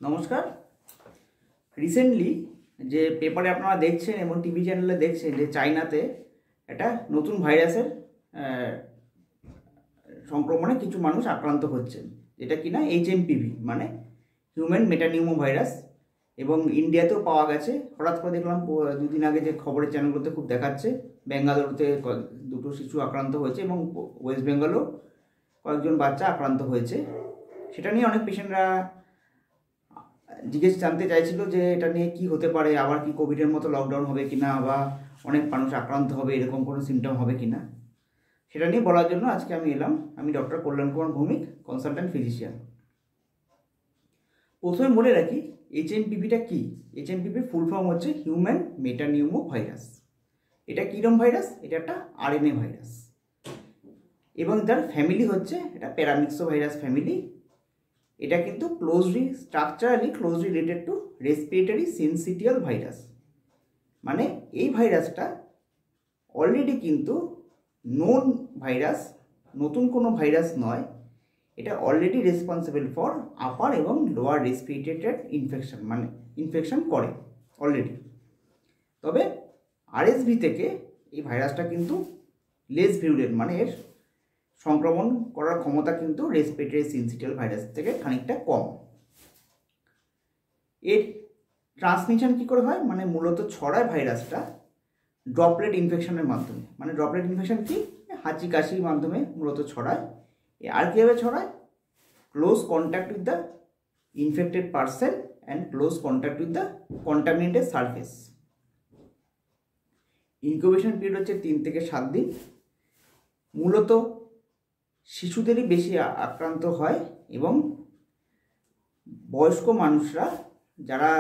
নমস্কার। রিসেন্টলি যে পেপারে আপনারা দেখছেন এবং টিভি চ্যানেলে দেখছেন যে চায়নাতে একটা নতুন ভাইরাসের সংক্রমণে কিছু মানুষ আক্রান্ত হচ্ছেন, যেটা কিনা HMPV মানে হিউম্যান মেটানিউমো ভাইরাস, এবং ইন্ডিয়াতেও পাওয়া গেছে। হঠাৎ করে দেখলাম দুদিন আগে যে খবরের চ্যানেলগুলোতে খুব দেখাচ্ছে, বেঙ্গালুরুতে দুটো শিশু আক্রান্ত হয়েছে এবং ওয়েস্ট বেঙ্গলও কয়েকজন বাচ্চা আক্রান্ত হয়েছে। সেটা নিয়ে অনেক পেশেন্টরা জানতে চাইছিল যে এটা নিয়ে কি হতে পারে, আবার কি কোভিডের মতো লকডাউন হবে কিনা, বা অনেক মানুষ আক্রান্ত হবে, এরকম কোনো সিমটম হবে কিনা। সেটা নিয়ে বলার জন্য আজকে আমি এলাম। আমি ডক্টর কল্যাণ কুমার ভৌমিক, কনসালট্যান্ট ফিজিশিয়ান। প্রথমে বলে রাখি HMPVটা কি। HMPVর ফুল ফর্ম হচ্ছে হিউম্যান মেটানিউমো ভাইরাস। এটা কীরকম ভাইরাস? এটা একটা RNA ভাইরাস এবং তার ফ্যামিলি হচ্ছে এটা প্যারামিক্সো ভাইরাস ফ্যামিলি। এটা কিন্তু structurally closely related to respiratory syncytial virus. মানে এই ভাইরাসটা অলরেডি কিন্তু নোন ভাইরাস, নতুন কোনো ভাইরাস নয়। এটা অলরেডি রেসপন্সিবল ফর আপার এবং লোয়ার রেসপিরেটরি ইনফেকশন, মানে ইনফেকশন করে অলরেডি। তবে RSV থেকে এই ভাইরাসটা কিন্তু লেস ভিরুলেন্ট, মানে এর সংক্রমণ করার ক্ষমতা কিন্তু রেসপিরেটরি সিনসিটিয়াল ভাইরাস থেকে খানিকটা কম। এর ট্রান্সমিশন কী করে হয়? মানে মূলত ছড়ায় ভাইরাসটা ড্রপলেট ইনফেকশনের মাধ্যমে। মানে ড্রপলেট ইনফেকশন কি? হাঁচি কাশির মাধ্যমে মূলত ছড়ায়। আর কীভাবে ছড়ায়? Close contact with the infected person and close contact with the contaminated surface. Incubation period হচ্ছে 3 থেকে 7 দিন। মূলত শিশুদেরই বেশি আক্রান্ত হয় এবং বয়স্ক মানুষরা, যারা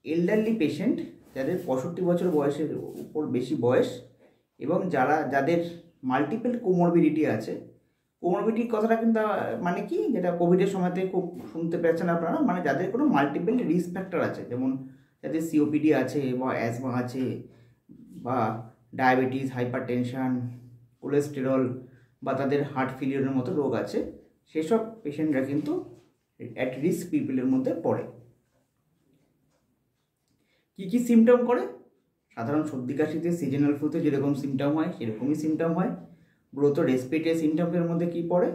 এল্ডারলি পেশেন্ট, যাদের 65 বছর বয়সের উপর বেশি বয়স, এবং যাদের মাল্টিপল কোমরবিডিটি আছে। কোমরবিডিটি কথাটা কিন্তু মানে কি, যেটা কোভিডের সময়তে খুব শুনতে পেয়েছেন আপনারা, মানে যাদের কোনো মাল্টিপল রিস্ক ফ্যাক্টর আছে, যেমন যাদের COPD আছে বা অ্যাজমা আছে বা ডায়াবেটিস, হাইপারটেনশন, কোলেস্টেরল, বা তাদের হার্ট ফেলিওরের মতো রোগ আছে, সেসব পেশেন্টরা কিন্তু অ্যাট রিস্ক পিপলের মধ্যে পড়ে। কী কী সিমটম করে? সাধারণ সর্দি কাশিতে, সিজনাল ফ্লুতে যেরকম সিমটম হয় সেরকমই সিমটম হয়। মূলত রেসপিরেটরি সিমটমের মধ্যে কী পড়ে?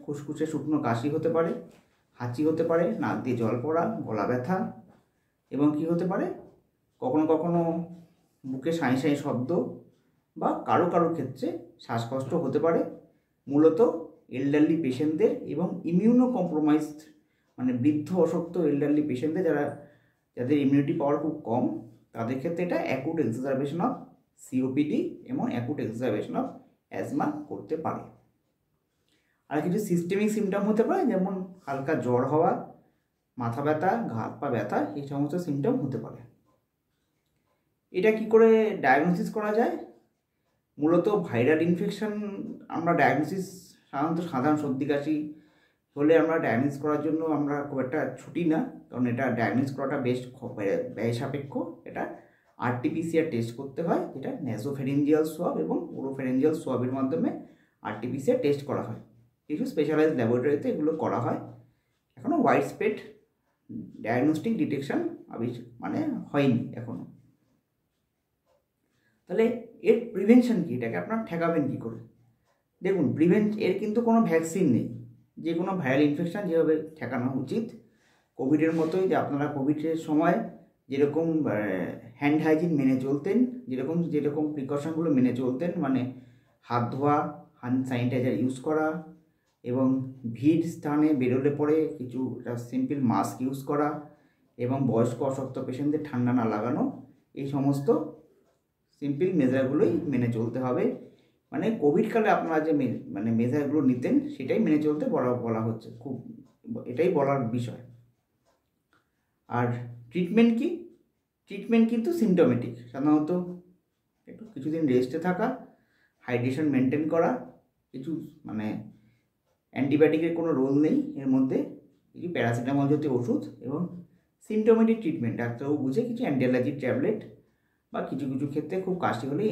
খুসখুসে শুকনো কাশি হতে পারে, হাঁচি হতে পারে, নাক দিয়ে জল পড়া, গলা ব্যথা, এবং কি হতে পারে কখনো কখনো বুকে সাঁই সাঁই শব্দ, বা কারো কারো ক্ষেত্রে শ্বাসকষ্ট হতে পারে। মূলত এল্ডারলি পেশেন্টদের এবং ইমিউনো কম্প্রোমাইজড, মানে বৃদ্ধ অশক্ত এল্ডারলি পেশেন্টদের, যাদের ইমিউনিটি পাওয়ার খুব কম, তাদের ক্ষেত্রে এটা অ্যাকুট এক্সারবেশন অফ COPD এবং অ্যাকুট এক্সারবেশন অফ অ্যাজমা করতে পারে। আর কিছু সিস্টেমিক সিমটম হতে পারে, যেমন হালকা জ্বর হওয়া, মাথা ব্যথা, হাত পা ব্যথা, এই সমস্ত সিমটম হতে পারে। এটা কি করে ডায়াগনোসিস করা যায়? মূলত ভাইরাল ইনফেকশন আমরা ডায়াগনোসিস সাধারণত সাধারণ সর্দি কাশি হলে আমরা ডায়াগনোসিস করার জন্য আমরা খুব একটা ছুটি না, কারণ এটা ডায়াগনোসিস করাটা বেশ ব্যয় সাপেক্ষ। এটা RT-PCR টেস্ট করতে হয়, যেটা ন্যাসোফ্যারিঞ্জিয়াল সোয়াব এবং ওরোফ্যারিঞ্জিয়াল সোয়াবের মাধ্যমে RT-PCR টেস্ট করা হয়। কিছু স্পেশালাইজড ল্যাবরেটরিতে এগুলো করা হয়। এখনও ওয়াইড স্প্রেড ডায়াগনস্টিক ডিটেকশন মানে হয়নি এখনও। তাহলে এর প্রিভেনশন কি? এটাকে আপনার ঠেকাবেন কী করে? দেখুন, এর কিন্তু কোনো ভ্যাকসিন নেই। যে কোনো ভাইরাল ইনফেকশান যেভাবে ঠেকানো উচিত, কোভিডের মতোই, যে আপনারা কোভিডের সময় যেরকম হ্যান্ড হাইজিন মেনে চলতেন, যেরকম প্রিকশনগুলো মেনে চলতেন, মানে হাত ধোয়া, হ্যান্ড স্যানিটাইজার ইউজ করা, এবং ভিড় স্থানে বেরোলে পরে কিছু সিম্পল মাস্ক ইউজ করা, এবং বয়স্ক অশক্ত পেশেন্টদের ঠান্ডা না লাগানো, এই সমস্ত সিম্পল মেজারগুলোই মেনে চলতে হবে। মানে কোভিডকালে আপনারা যে মেজারগুলো নিতেন সেটাই মেনে চলতে বলা হচ্ছে, খুব এটাই বলার বিষয়। আর ট্রিটমেন্ট কি? ট্রিটমেন্ট কিন্তু সিমটোমেটিক, সাধারণত একটু কিছুদিন রেস্টে থাকা, হাইড্রেশন মেনটেন করা, কিছু অ্যান্টিবায়োটিকের কোনো রোল নেই এর মধ্যে, কিছু প্যারাসিটামল জাতীয় ওষুধ, এবং সিমটোমেটিক ট্রিটমেন্ট ডাক্তারবাবু বুঝে কিছু অ্যান্টি অ্যালার্জির ট্যাবলেট, বা কিছু কিছু ক্ষেত্রে খুব কাশি হলে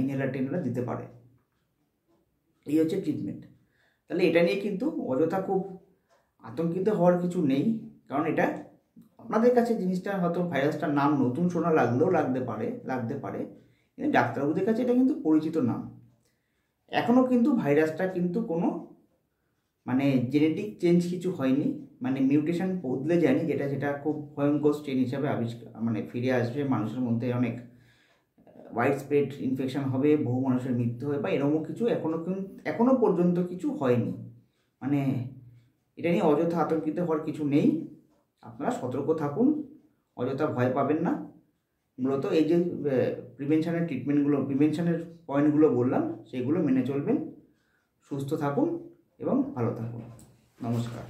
ইনহেলার দিতে পারে। এই হচ্ছে ট্রিটমেন্ট। তাহলে এটা নিয়ে কিন্তু অযথা খুব আতঙ্কিত হওয়ার কিছু নেই, কারণ এটা আপনাদের কাছে জিনিসটা হয়তো ভাইরাসটার নাম নতুন শোনা লাগলেও লাগতে পারে কিন্তু ডাক্তারবাবুদের কাছে এটা কিন্তু পরিচিত নাম। এখনও কিন্তু ভাইরাসটা কিন্তু কোনো মানে জেনেটিক চেঞ্জ কিছু হয়নি, মানে মিউটেশন বদলে যায়নি, যেটা খুব ভয়ঙ্কর স্ট্রেন হিসাবে মানে ফিরে আসবে, মানুষের মধ্যে অনেক ওয়াইড স্প্রেড ইনফেকশন হবে, বহু মানুষের মৃত্যু হবে বা এরকমও কিছু এখনও পর্যন্ত কিছু হয়নি। মানে এটা নিয়ে অযথা আতঙ্কিত হওয়ার কিছু নেই, আপনারা সতর্ক থাকুন, অযথা ভয় পাবেন না। মূলত এই যে প্রিভেনশনের পয়েন্টগুলো বললাম সেগুলো মেনে চলবেন। সুস্থ থাকুন এবং ভালো থাকুন। নমস্কার।